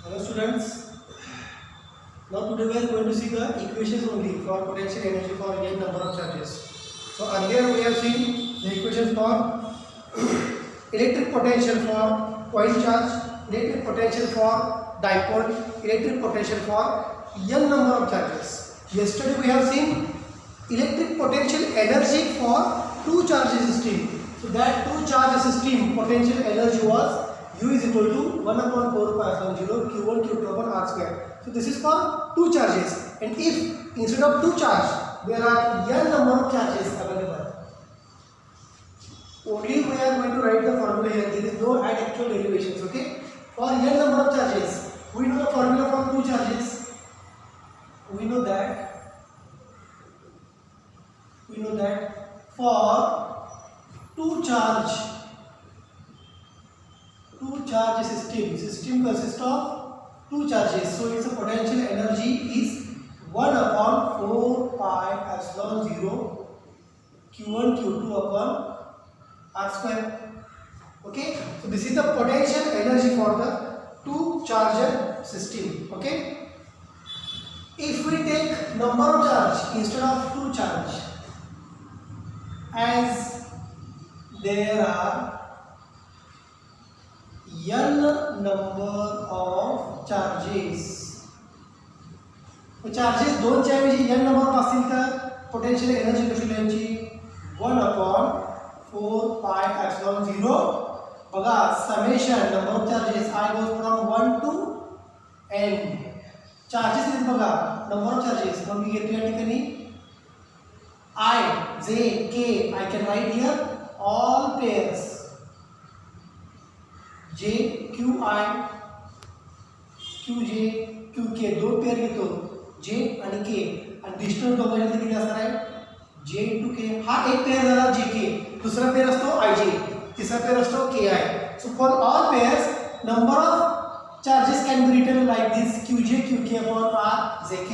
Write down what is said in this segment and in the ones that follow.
Hello students, now today we are going to see the equations only for potential energy for n number of charges. So earlier we have seen the equations for electric potential for point charge, electric potential for dipole, electric potential for n number of charges. Yesterday we have seen electric potential energy for two charge system. So that two charge system potential energy was U is equal to 1 upon 4 pi epsilon 0 q1 q2 upon r square. So this is for two charges, and if instead of two charge there are n number of charges available, only we are going to write the formula here. There is no add actual derivations. Okay, for n number of charges we know the formula for two charges. We know that for two charge system consists of two charges, so its potential energy is 1 upon 4 pi epsilon 0 q1 q2 upon r square. Okay, so this is the potential energy for the two charge system. Okay, if we take number of charge instead of two charge, as there are n number of charges, charges दोन च्या ऐवजी n number of असतील तर potential energy कशी लिहायची 1 upon 4 pi epsilon 0 बघा summation number of charges I goes from 1 to n. Charges आहेत बघा नंबर ऑफ चार्जेस मग मी घेतो या ठिकाणी I j k. I can write here all pairs j q I q j q k दोन pair घेतो j आणि k, आणि distance दोघांमध्ये किती असणार आहे j * k. हा एक पेअर झाला j k, दुसरा पेअर असतो I j, तिसरा पेअर असतो k I. So for all pairs number of charges can be written like this q j q k upon r j k,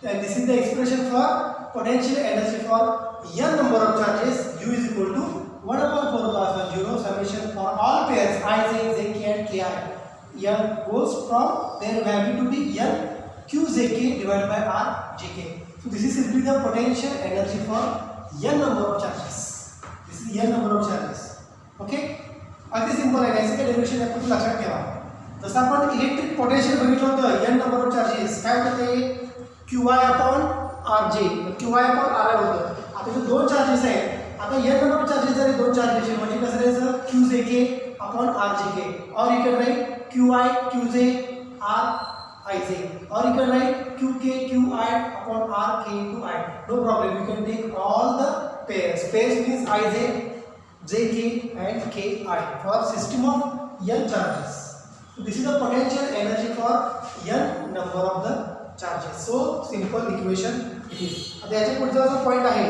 and this is the expression for potential energy for n number of charges. U is equal to 1 upon 4 pi epsilon 0 summation for all pairs I j j k and k I. n goes from their value to be n q j k divided by r j k. So this is simply the potential energy for n number of charges. This is n number of charges. Okay, अगदी simple आहे. याचे derivation आपण लक्षात ठेवा. जसं आपण electric potential बघितलं होतं n नंबर ऑफ चार्जेस काय होतं ते qi upon rj, qi upon ri होतं. आता जे दोन चार्जेस आहेत, आता n नंबर ऑफ चार्जेस जरी दोन चार्जेस म्हणजे कसं द्यायचं qjk upon rjk, और you can write qi qj r ij, or you can write qk qi upon rk into I. No problem, you can take all the pairs. Pairs means ij, jk and ki for system of n charges. So this is the potential energy for n number of the charges. So simple equation it is. आता याच्या पुढचा जो point आहे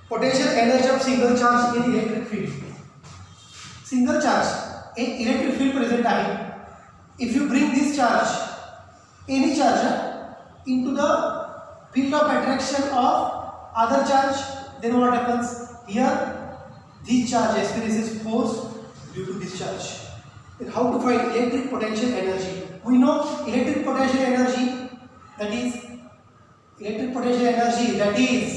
potential energy of single charge in electric field. Single charge in electric field present आहे. If you bring this charge, any charge, into the field of attraction of other charge, then what happens? Here this charge experiences force due to this charge. Then how to find electric potential energy? We know electric potential energy, that is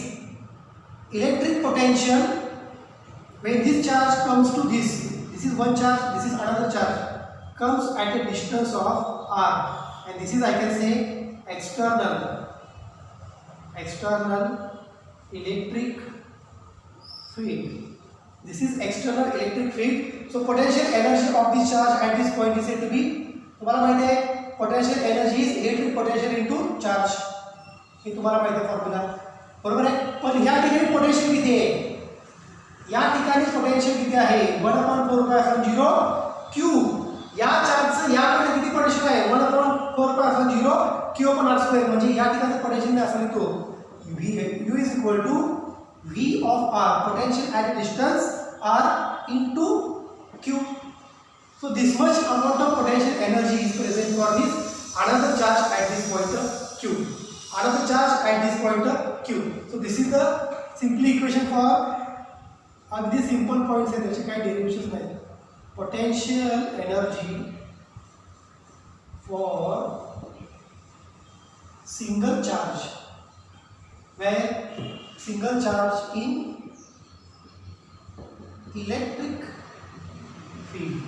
electric potential when this charge comes to this is one charge, this is another charge, comes at a distance of r, and this is I can say external electric field. This is external electric field. So potential energy of this charge at this point is said to be, तुम्हाला माहिती आहे potential energy is electric potential into charge. हे तुम्हाला माहिती आहे formula, बरोबर आहे. पण या ठिकाणी पोटेन्शियल किती आहे, या ठिकाणी पोटेन्शियल किती आहे 1 upon 4 pi epsilon 0 q. या चार्जचं याकडे किती पोटेन्शियल आहे 1 upon 4 pi epsilon 0 q upon r square, म्हणजे या ठिकाणचं पोटेन्शियल असा लिहितो u is equal to v of r, potential at distance r into q. So this much amount of potential energy is present for this another charge at this point q. Another charge at this point q. So this is the simple equation for अगदी simple points आहेत, त्याचे काही डेरिव्हेशन्स नाही. Potential energy for single charge, where single charge in electric field.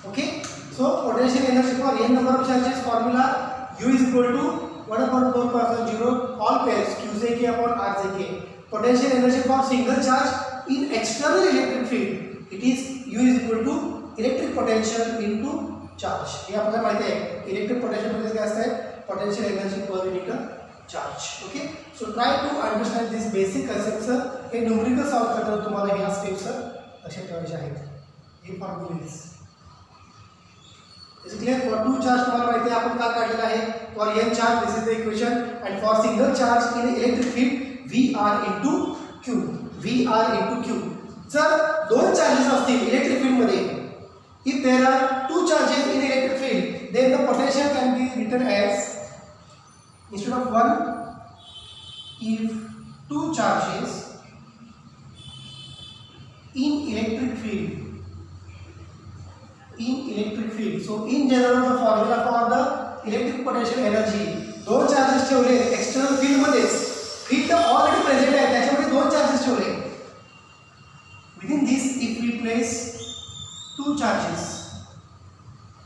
Okay, so potential energy for n number of charges formula U is equal to 1/4 all pairs Qj k upon Rj k. Potential energy for single charge in external electric field, it is U is equal to electric potential into charge. हे आपल्याला माहिती आहे electric potential म्हणजे काय असते, potential energy per unit charge. Okay, so try to understand this basic concept. हे numerical solve करताना तुम्हाला ह्या स्टेप्स लक्षात ठेवायचे आहेत. हे formulae is clear. For two charge तुम्हाला माहिती आहे आपण काय काढलेलं आहे, for N charge this is the equation, and for single charge in electric field VR into Q, VR into Q. जर दोन चार्जेस असतील इलेक्ट्रिक फील्ड मध्ये, if there are two charges in electric field, then the potential can be written as, instead of one, if two charges in electric field, so in general the formula for the electric potential energy, दोन charges ठेवले external field मध्ये, field already present आहे त्याच्यामध्ये दोन charges ठेवले. Within this, if we place two charges,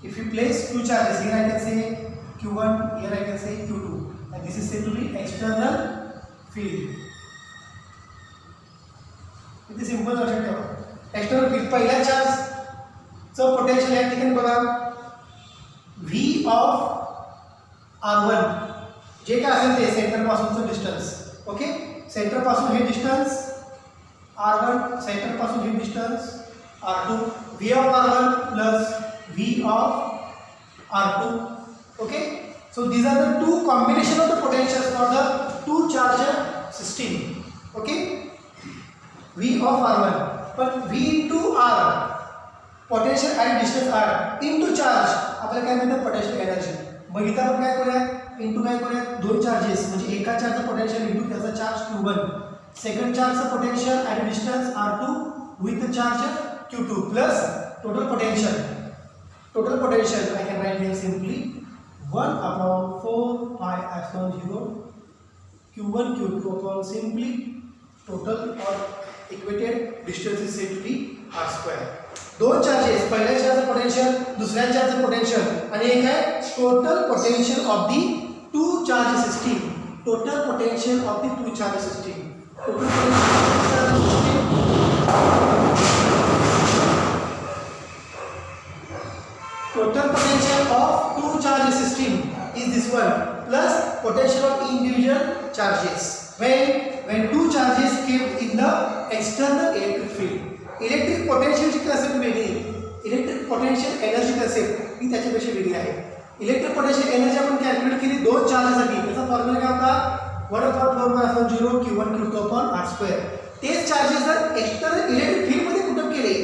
here I can say Q1, here I can say Q2, and this is said to be external field. It is simple लक्षात ठेवा. External field पहिल्या charge चं potential या ठिकाणी बघा V of R1 जे काय असेल ते सेंटर पासूनचं डिस्टन्स. ओके, सेंटर पासून हे डिस्टन्स R1, सेंटर पासून हे distance R2, V of R1 plus V of R2. Okay, so these are the two combination of the potentials for the two charge system. Okay, V of R1 but V into R, potential at distance R into charge आपल्याला काय मिळतं, potential energy. मग इथं आपण काय करूया, into काय करूया, दोन चार्जेस म्हणजे एका चार्जचा पोटेंशियल इंटू त्याचा चार्ज Q1, सेकंड चार्जचा potential at distance R2 with the charge Q2 plus total potential. Total potential I can write here simply 1/4 pi epsilon 0 Q1 Q2 upon simply total or equated distance is said to be R square. दोन charges, पहिल्या चार्जचं potential, दुसऱ्या चार्जचं potential, आणि एक आहे total potential of the two charge system. Total potential of the two charge system. Total potential of two charge system is this one plus potential of individual charges when two charges kept in the external electric field. Electric potential ची concept वेगळी, electric potential energy concept ही त्याच्यापेक्षा वेगळी आहे. Electric potential energy आपण calculate केली दोन चार्जसाठी, त्याचा formula काय होता, 1/4 Q1 Q2 upon R square. तेच चार्जेस जर एक्सटर्नल इलेक्ट्रिक फील्ड मध्ये पुटअप केले,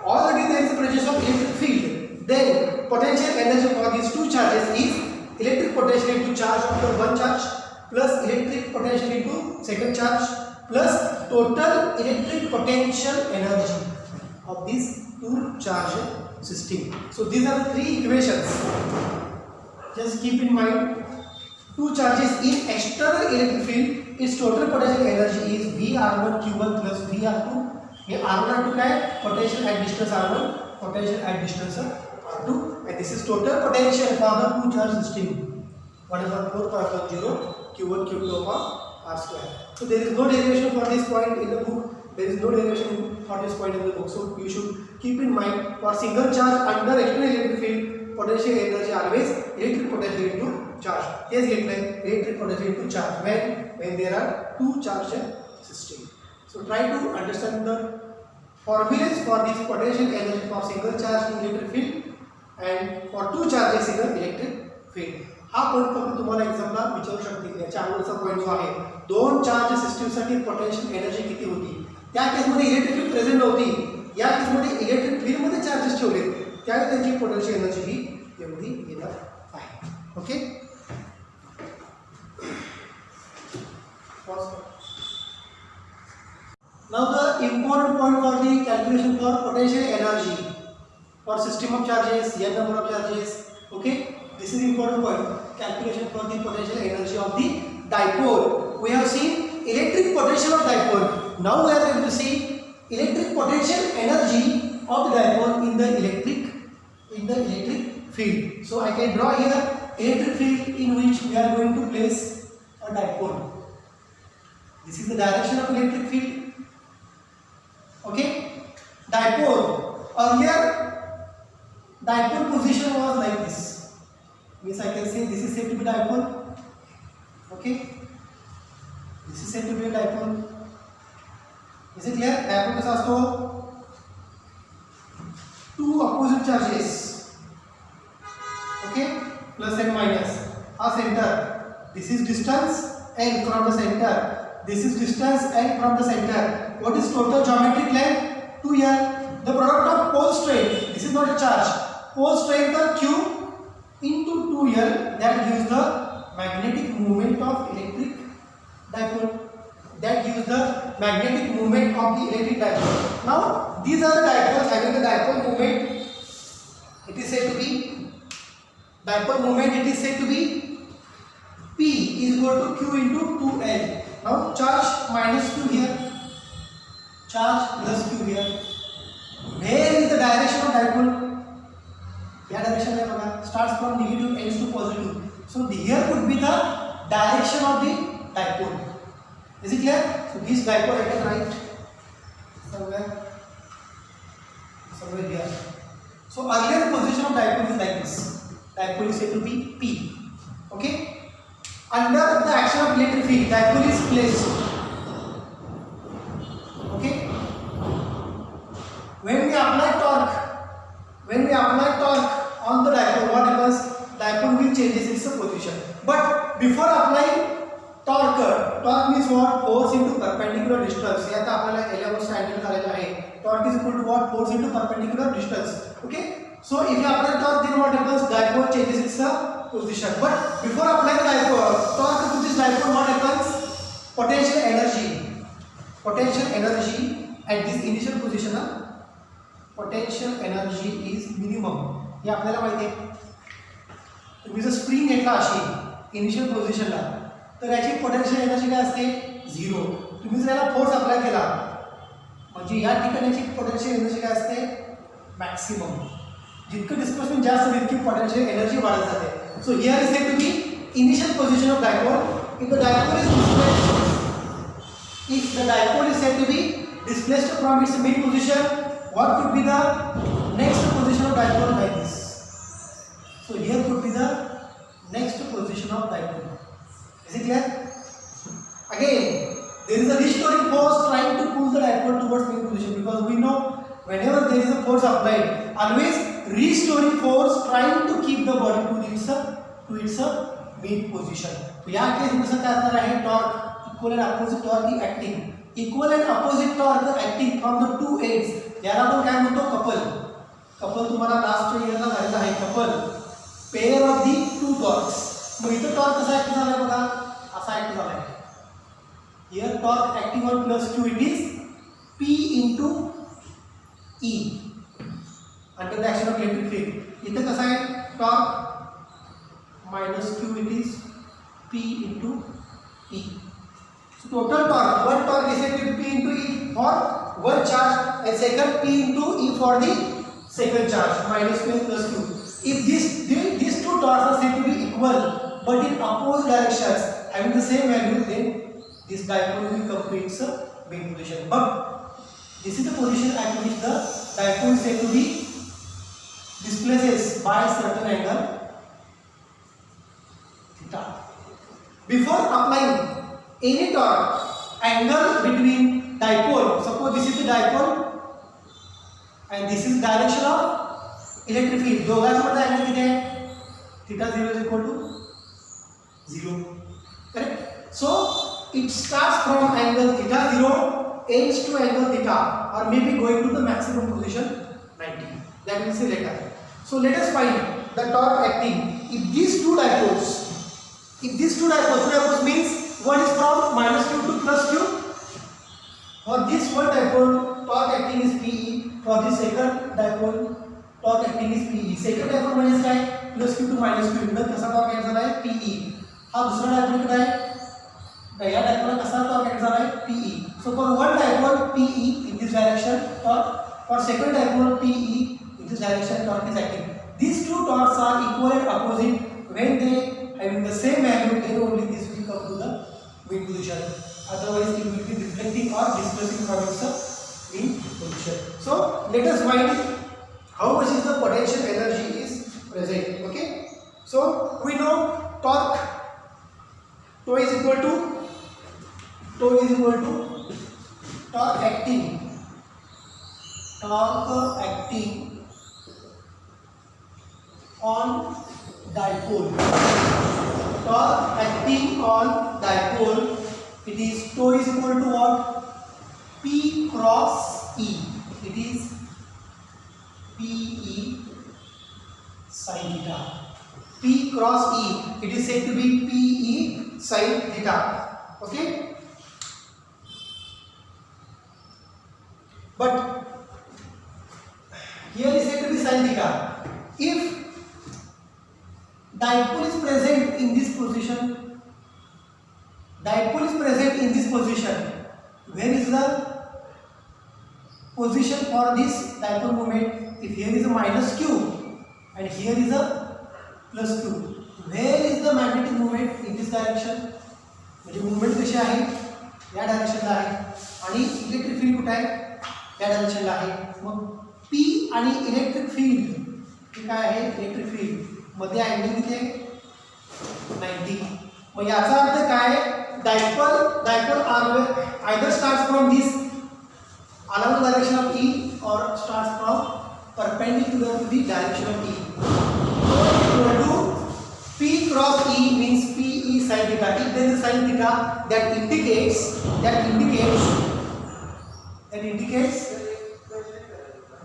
already there is a presence of electric field, then potential energy for these two charges is electric potential into charge of the one charge plus electric potential into second charge plus total electric potential energy of these two charge system. So these are the three equations. Just keep in mind, two charges in external electric field, its total potential energy is VR1 Q1 plus VR2. Here R1 R2 काय, potential at distance R1, potential at distance R2, and this is total potential for the two charge system. 1/4 pi epsilon 0 Q1 Q2 upon R square. So there is no derivation for this point in the book. There is no derivation for this point in the book. So you should keep in mind, for single charge under external electric field, potential energy always electric potential into charge. Yes, electric potential into charge when there are two charge system. So try to understand the formulas for this potential energy for single charge in electric field and for two charges in the electric field. हा point फक्त तुम्हाला एक्झामला विचारू शकते. याच्या अगोदरचा point जो आहे, दोन charge सिस्टीमसाठी potential energy किती होती, त्या केसमध्ये इलेक्ट्रिक फील्ड प्रेझेंट नव्हती, या केसमध्ये इलेक्ट्रिक फील्डमध्ये चार्जेस ठेवले, त्यावेळी त्यांची पोटेंशियल एनर्जी ही एवढी येणार आहे. Okay, now the important point for the calculation for potential energy for system of charges, n number of charges, Okay, this is important point. Calculation for the potential energy of the dipole. We have seen electric potential of dipole. Now we are going to see electric potential energy of the dipole in the electric field. So I can draw here electric field in which we are going to place a dipole. This is the direction of electric field. Okay, dipole. Earlier dipole position was like this. Means I can say this is said to be dipole. Okay, this is said to be a dipole. Is it clear? Dipole कैसा असतो? Two opposite charges. Okay, plus and minus. A center. This is distance L from the center. This is distance L from the center. What is total geometric length? 2L. The product of pole strength. This is not a charge. Pole strength Q into 2L, that gives the magnetic moment of electric dipole. That gives the magnetic moment of the electric dipole. Now these are the dipoles having the dipole moment. It is said to be dipole moment. It is said to be P is equal to Q into 2L. Now charge minus Q here, charge plus Q here. Where is the direction of dipole? क्या direction है बघा, starts from negative ends to positive. So here could be the direction of the dipole. Is it clear? So this dipole I can write somewhere here. So earlier position of dipole is like this. Dipole is said to be P. Okay. Under the action of electric field, dipole is placed. Okay. When we apply torque on the dipole, what happens? Dipole will changes its position. But before applying torque means what? Force into perpendicular distance. यात आपल्याला element standard झालेला आहे. Torque is equal to what? Force into perpendicular distance. Okay. So if you apply torque, then what happens? Dipole changes its position. But before applying the torque to this dipole, what happens? Potential energy at this initial position, potential energy is minimum. हे आपल्याला माहिती आहे. तुम्ही जर spring घेतला अशी initial पोझिशनला, तर याची पोटेन्शियल एनर्जी काय असते? 0. तुम्ही जर याला फोर्स अप्लाय केला म्हणजे या ठिकाणी याची पोटेन्शियल एनर्जी काय असते? मॅक्सिमम. जितकं डिस्प्लेसमेंट जास्त होईल तितकी पोटेन्शियल एनर्जी वाढत जाते. So here is said to be initial position of dipole. If the dipole is said to be displaced from its main position, what could be the next position of dipole? Like this. So here could be the next position of dipole. Is it clear? Again, there is a restoring force trying to pull the dipole towards main position, because we know whenever there is a force applied, always restoring force trying to keep the body to its main position. तो या case नुसार काय असणार आहे? Torque equal and opposite torque acting. Equal and opposite torque acting from the two ends. याला आपण काय म्हणतो? कपल तुम्हाला लास्ट इयरला झालेला आहे. Couple pair of the two torques. मग इथं टॉर्क कसा ॲक्ट झालाय बघा, असा ॲक्ट झालाय. Here torque acting on plus Q, it is P into E under the action of electric field. इथं कसं आहे? Torque minus Q, it is P into E. So total torque, one torque is said to be P into E for one charge, and second P into E for the second charge, minus Q plus Q. If these two torques are said to be equal but in opposite directions having the same value, then this dipole will come to its main position. But this is the position at which the dipole is said to be displaces by a certain angle theta. Before applying any torque, angle between dipole, suppose this is the dipole and this is direction of electric field, दोघांचा angle किती आहे? theta 0 is equal to 0. Correct? So it starts from angle theta 0 ends to angle theta, or maybe going to the maximum position 90. That we will see later. So let us find the torque acting if these two dipoles means one is from minus Q to plus Q. For this one dipole, torque acting is PE. For this second dipole, torque acting is PE. Second dipole means काय? Plus Q to minus Q इकडं कसा torque act झाला आहे PE. हा दुसरा dipole आहे, या डायपोलला कसा टॉर्क ऍक्ट झाला आहे PE. So for one dipole PE in this direction torque, for second dipole PE in this direction torque is acting. These two torques are equal and opposite. When they having the same value, then only this will come to the mean position. Otherwise, it will be reflecting or displacing from its mean position. So let us find how much is the potential energy is present. Okay. So we know torque tau is equal to torque acting on dipole. Torque acting on dipole, it is tau is equal to what? P cross E. It is PE sin theta. P cross E. It is said to be PE sin theta. Okay. But here is said to be sin theta. If dipole is present in this position, where is the position for this dipole moment? If here is a minus q and here is a plus q, where is the magnetic moment in this direction? म्हणजे movement कशी आहे या डायरेक्शनला आहे आणि electric field कुठे आहे या डायरेक्शनला आहे. मग P आणि इलेक्ट्रिक फील्ड हे काय आहे, इलेक्ट्रिक फील्ड मध्ये अँगल किती आहे 90. मग याचा अर्थ काय, dipole either starts from this along the direction of E or starts from perpendicular to the direction of E. So equal to P cross E means PE sin theta. If there is a sin theta, that indicates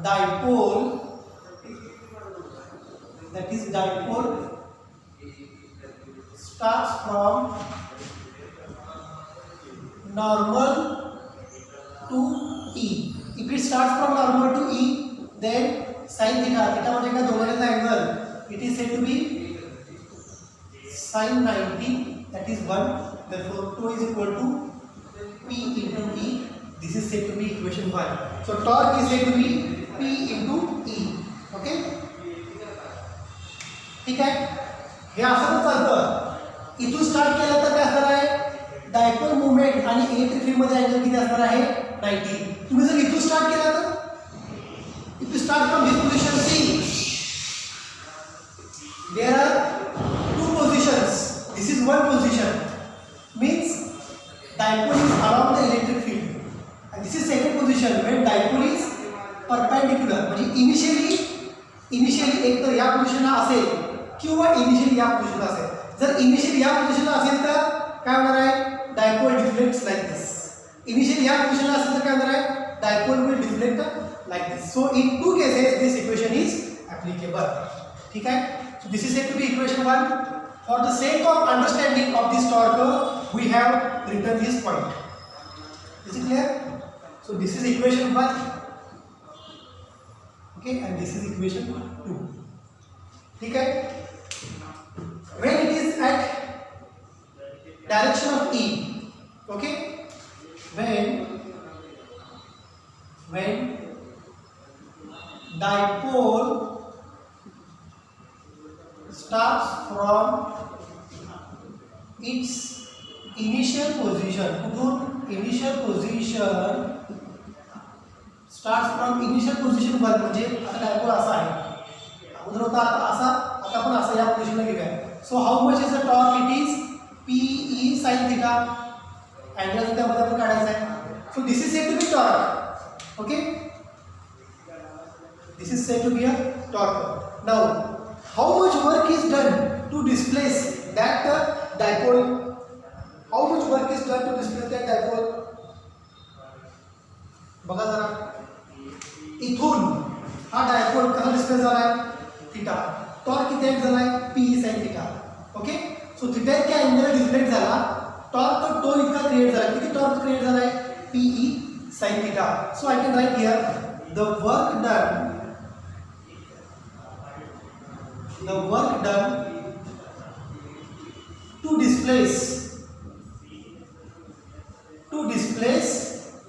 dipole, that is dipole starts from normal to E. If it starts from normal to E, then sin theta म्हणजे काय दोघांचा angle, it is said to be sin 90, that is 1. Therefore tau is equal to P into E. This is said to be equation 1. So torque is said to be P into E. Okay. ठीक आहे, हे असं चालतं. इथून start केलं तर काय असणार आहे, डायपोल मुवमेंट आणि इलेक्ट्रिक फील्ड मध्ये अँगल किती असणार आहे 90. तुम्ही जर इथून स्टार्ट केला तर if you start from this position, see there are two positions. This is one position, means dipole is along the electric field, and this is second position when dipole is perpendicular. म्हणजे initially एक तर या पोझिशनला असेल किंवा initially या पोझिशनला असेल. जर इनिशियली या पोझिशनला असेल तर काय होणार आहे, dipole deflects like this. Initially या पोझिशनला असेल तर काय होणार आहे, dipole will deflect like this. So in two cases this equation is applicable. ठीक आहे. So this is said to be equation 1. For the sake of understanding of this torque we have written this point. Is it clear? So this is equation 1. Okay, and this is equation 2. ठीक है. When it is at direction of E, okay, when dipole starts from its initial position, initial position starts from initial position 1. म्हणजे आता dipole असा आहे, अगोदर होता आता असा, आता पण असा या पोझिशनला घेऊया. So how much is the torque, it is PE sin theta. Angle त्यामध्ये आपण काढायचा आहे. So this is said to be torque. Okay, this is said to be a torque. Now how much work is done to displace that dipole, how much work is done to displace that dipole. बघा जरा, इथून हा dipole कसा displace झाला आहे theta. Torque किती act झाला आहे PE sin theta. Okay. So theta इतक्या अँगल डिफ्लेक्ट झाला, टॉर्क तो इतका क्रिएट झाला. किती टॉर्क क्रिएट झाला आहे PE sin थीटा. So I can write here the work done the work done to displace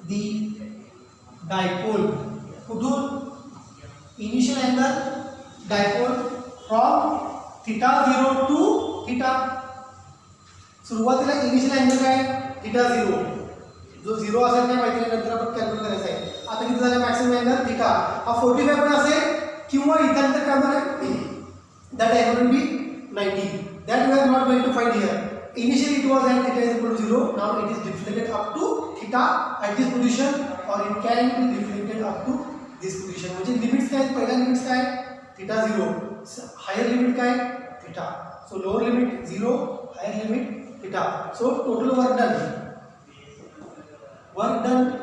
the dipole. कुठून? Initial angle dipole from theta 0 to theta. सुरुवातीला इनिशियल अँगल काय? थीटा 0. जो 0 असेल काय माहिती नाही, नंतर आपण कॅल्क्युलेट करायचं आहे. आता किती झालं मॅक्सिमम अँगल? थीटा. हा 45 पण असेल किंवा इथं तर काय होणार आहे? that angle will be 90. That we are not going to find here. Initially it was at theta is equal to 0. Now it is deflected up to theta at this position, or it can be deflected up to this position. म्हणजे limits काय आहेत? पहिला limits काय? Theta 0. Higher limit काय? Theta. So lower limit 0, higher limit theta. So total work done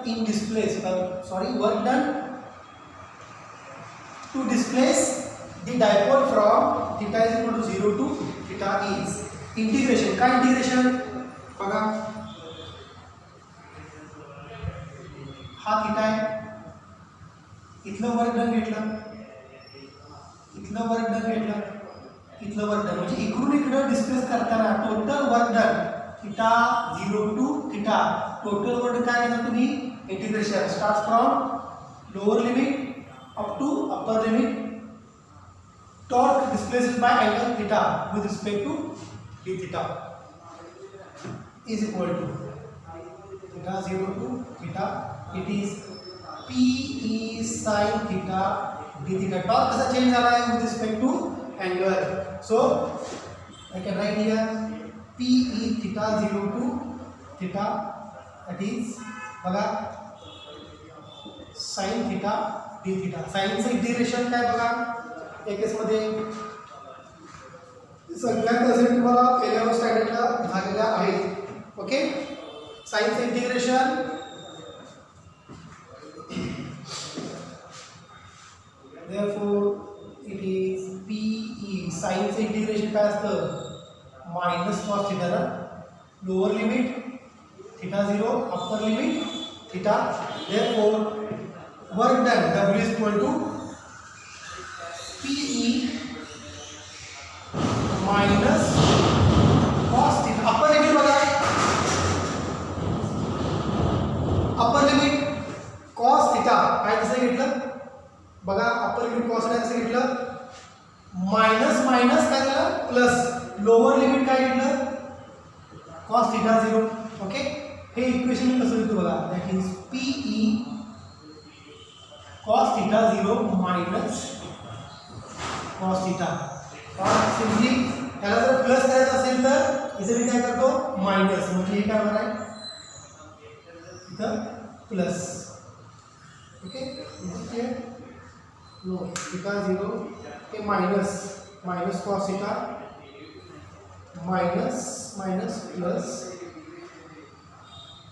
in displace, work done to displace the dipole from theta is equal to 0 to theta is integration. काय integration? बघा, हा theta आहे, इथलं work done घेतलं, इथलं work done घेतलं, इथलं work done, म्हणजे इकडून इकडं डिस्प्लेस करताना total work done theta 0 to theta. Total work काय घेणार तुम्ही? Integration start from lower limit up to upper limit. Torque displaced by angle theta with respect to d theta is equal to theta 0 to theta. It is P E sin theta d theta. Torque कसा change झाला आहे with respect to angle. So I can write here P E theta 0 to theta. That is बघा sin theta d theta. sin चे integration काय बघा, एक केसमध्ये सगळ्यात असेल तुम्हाला पहिल्या स्टँडर्डला झालेल्या आहेत. ओके, साइनचं integration therefore it is PE. साइनचं इंटिग्रेशन काय असतं? मायनस कॉस थीटा ना. Lower limit theta 0, upper limit theta. therefore work done W is equal to PE minus cos theta. Upper limit बघा, अपर लिमिट कॉस थीटा काय कसं घेतलं बघा, upper limit cos theta कसं घेतलं? मायनस मायनस काय झालं? प्लस. लोअर लिमिट काय घेतलं? Cos theta 0. ओके, हे इक्वेशन कसं लिहितो बघा, that is PE cos theta 0 minus cos theta. Simply त्याला जर प्लस करायचं असेल तर इथे मी काय करतो? मायनस. म्हणजे हे काय होणार आहे? इथं प्लस. ओके, नो थीटा 0 हे minus minus cos theta minus minus plus.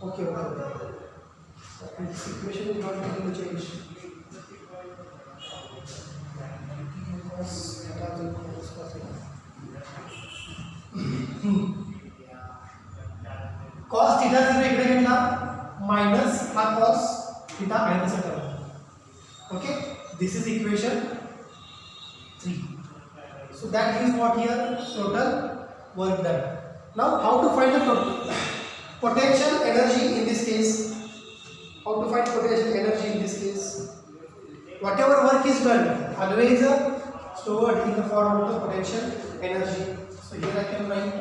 Okay okay, equation is not going to change. Cos theta 0 इकडे घेतला, मायनस हा कॉस थीटा आहे तसं करा. Okay, this is equation 3. So that is what here total work done. Now how to find the potential energy in this case? How to find potential energy in this case? Whatever work is done always stored in the form of the potential energy. So here I can write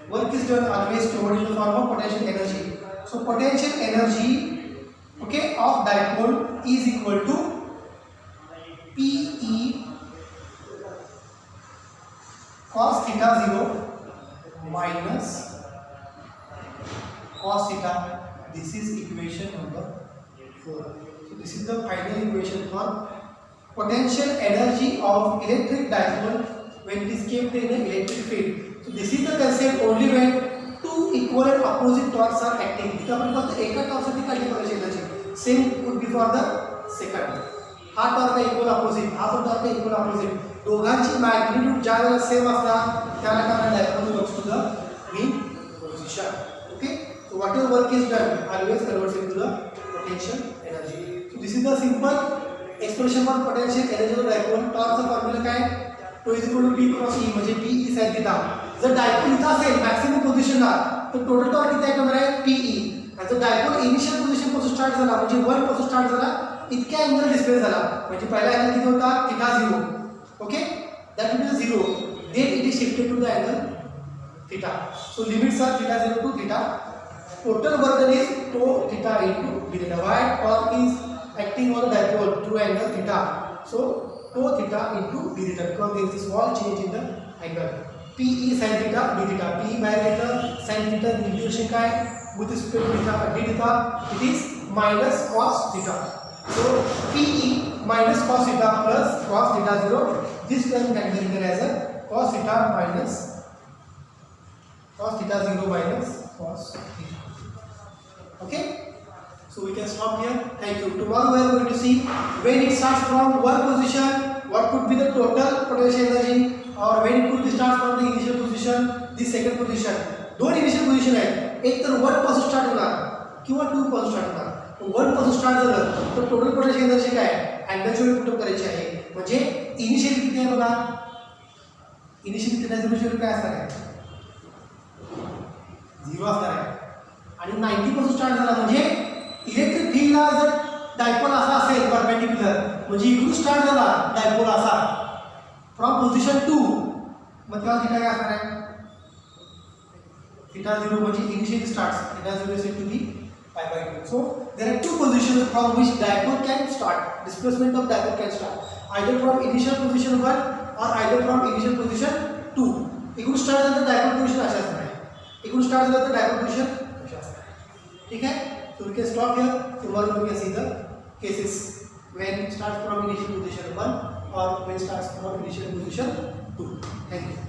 work is done always stored in the form of potential energy. So potential energy, okay, of dipole is equal to PE cos theta 0 minus cos theta. This is equation number 4. So this is the final equation for potential energy of electric dipole when it is kept in an electric field. So this is the concept only when two equal and opposite torques are acting. इथं आपण फक्त एका टॉर्कसाठी काढली पाहिजे energy. Same could be for the second. हा torque equal opposite, हा पण टॉर्क इक्वल ऑपोजिट. दोघांची मॅग्निट्यूड ज्या वेळेला सेम असणार त्याला काय dipole works to the mean position. Okay, so whatever work is done always converts into the potential energy. So this this is the simple expression for potential energy of dipole. टॉर्कचा formula काय, tau is equal to T cross E म्हणजे P E sine theta. जर dipole इथं असेल maximum पोझिशनला तर total torque किती आहे आहे पी ई. आणि जर डायपोल इनिशियल पोझिशन पासून स्टार्ट झाला म्हणजे 1 पासून स्टार्ट झाला इतक्या अँगल डिस्प्लेस झाला म्हणजे पहिला अँगल किती होता theta 0. Okay, that will be 0. Then it is shifted to the angle theta. So limits are theta 0 to theta. Total work done is tau theta into d theta. Why? Torque is acting on the dipole through angle theta. So tau theta into d theta because there is a small change in the angle. P e sin theta d theta. P e बाहेर घेतलं sin theta integration काय with respect to theta d theta it is minus cos theta. So P e minus cos theta plus cos theta 0. This term can be written as a cos theta minus cos theta 0 minus cos theta. Okay, so we can stop here. Thank you. Tomorrow we are going to see when it starts from one position what could be the total potential energy, or when it could be start from the initial position the second position. दोन initial position आहेत, एक तर 1 पासून start होणार किंवा 2 पासून start होणार. 1 पासून स्टार्ट झालं तर टोटल पोटेन्शियल एनर्जी काय अँगलची व्हॅल्यू पुट करायची आहे. म्हणजे इनिशियल किती आहे बघा, इनिशियल किती काय असणार आहे 0 असणार आहे. आणि 90 पासून स्टार्ट झाला म्हणजे इलेक्ट्रिक फील्डला जर डायपोल असा असेल परपेंडिक्युलर म्हणजे इकडून स्टार्ट झाला डायपोल असा फ्रॉम पोझिशन 2 मग तेव्हा थिटा काय असणार आहे थिटा 0 म्हणजे initial starts theta 0 is to be pi by 2. So there are two positions from which dipole can start. Displacement of dipole can start either from initial position 1 or either from initial position 2. इकडून start झालं तर dipole position अशा असणार आहे, इकडून start झालं तर dipole position अशा असणार आहे. ठीक आहे, so we can stop here. Tomorrow we can see the cases when starts from initial position 1 or when starts from initial position 2. Thank you.